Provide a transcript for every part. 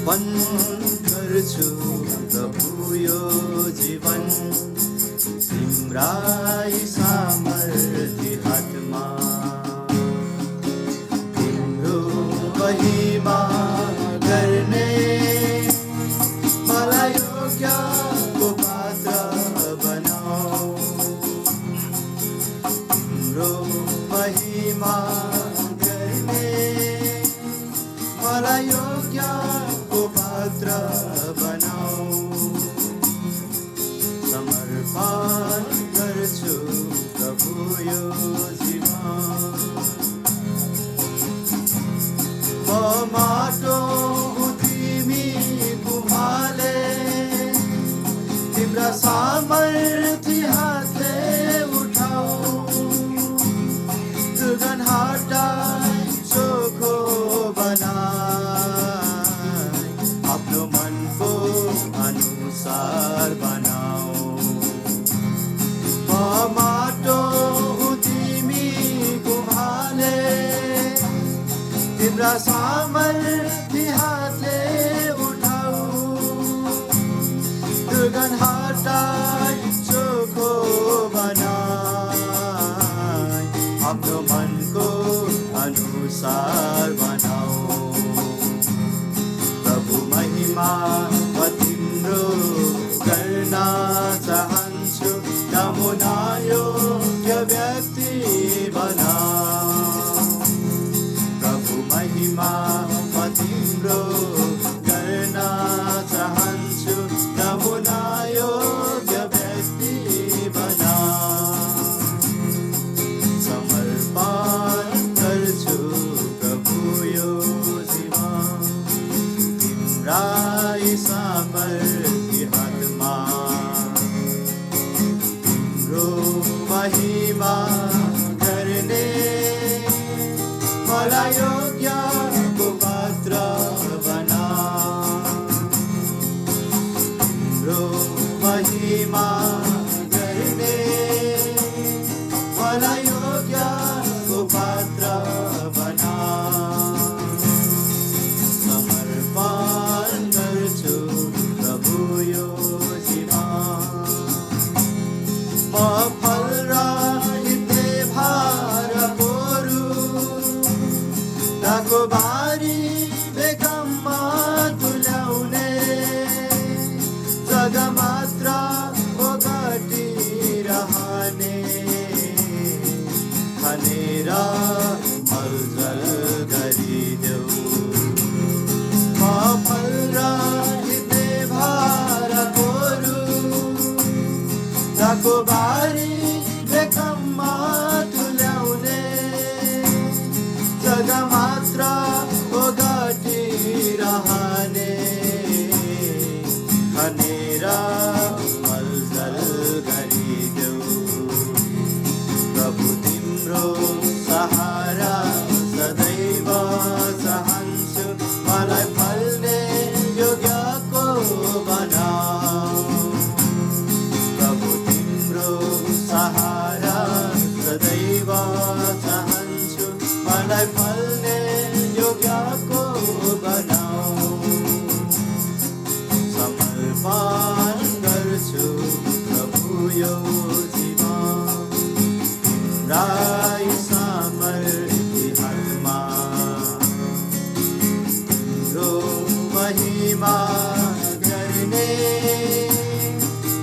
अर्पण गर्छु प्रभु यो जीवन तिम्रै सामर्थ्य हातमा तिम्रो महिमा गर्ने मलाई योग्यको पात्र बनाऊ तिम्रो महिमा गर्ने मलाई योग्यको पात्र बनाऊ समर्पण गर्छु प्रभु यो जीवन म माटो हुँ तिमी कुम्हाले तिम्रा सामर्थ्य हातले उठाऊ दुर्गन हटाई चोखो बनाई आफ्नो मनको अनुसार बनाऊ म माटो हुँ तिमी कुम्हाले तिम्रा सामर्थ्य हातले उठाऊ दुर्गन हटाई चोखो बनाई आफ्नो मनको अनुसार बनाऊ प्रभु महिमा म तिम्रो गर्न चाहन्छु नमुना योग्य व्यक्ति बनाऊ प्रभु महिमा म तिम्रो गर्न चाहन्छु नमुना योग्य व्यक्ति बनाऊ समर्पण गर्छु प्रभु यो जीवन तिम्रै सामर्थ्य हातमा तिम्रो महिमा गर्ने मलाई योग्यको पात्र बनाऊ तिम्रो महिमा गर्ने मलाई योग्यको पात्र बनाऊ समर्पण गर्छु प्रभु यो जीवन म फल रहिते भार ताको बारी बेगममा तुल्याउने जग्गा मात्र ओगटिरहने खनेर मलजल गरिदेऊ म फल रहिते भार ताको बारी बेगममा तुल्याउने जग्गा मात्र ओगटिरहने खनेर मलजल गरिदेऊ प्रभु तिम्रो सहारा सदैव चाहन्छु मलाई फल्ने योग्यको बनाऊ प्रभु तिम्रो सहारा सदैव चाहन्छु मलाई फल्ने योग्यको बनाऊ समर्पण गर्छु प्रभु यो जीवन तिम्रै सामर्थ्य हातमा तिम्रो महिमा गर्ने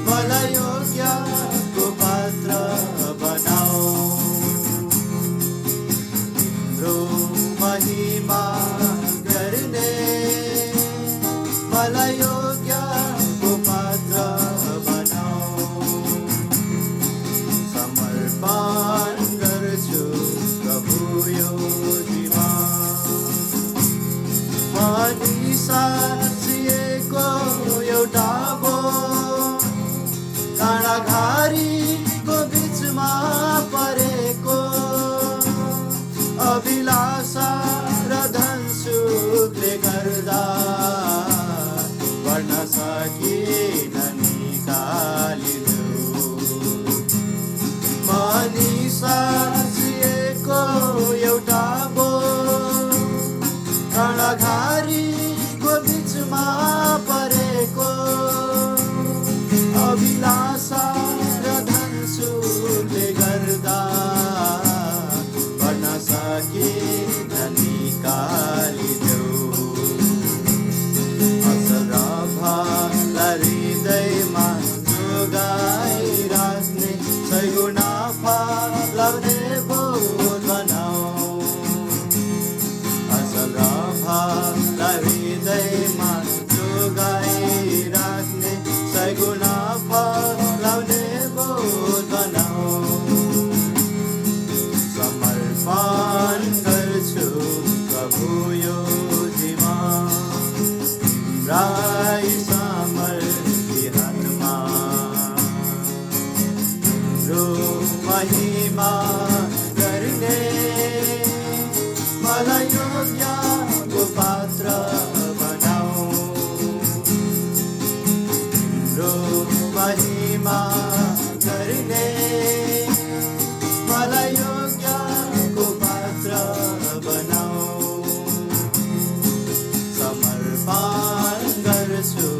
मलाई योग्यको पात्र बनाऊ तिम्रो महिमा गर्ने मलाई योग्यको पात्र बनाऊ समर्पण गर्छु प्रभु यो जीवन म साँचिएको एउटा बो काँडाघारीको बिचमा परेको अभिलाषा र धन सुखले गर्दा बढ्न सकिन निकालिदेऊ मनिषा साँचिएको एउटा बो काँडाघारीको बिचमा हृदयमा जोगाइराख्ने सैगुण फलाउने बोध बनाऊ समर्पण गर्छु प्रभु यो जीवन तिम्रै समर्थी हातमा तिम्रो महिमा गर्ने मलाई योग्यको पात्र बनाऊ तिम्रो महिमा गर्ने मलाई योग्यको पात्र बनाऊ समर्पण गर्छु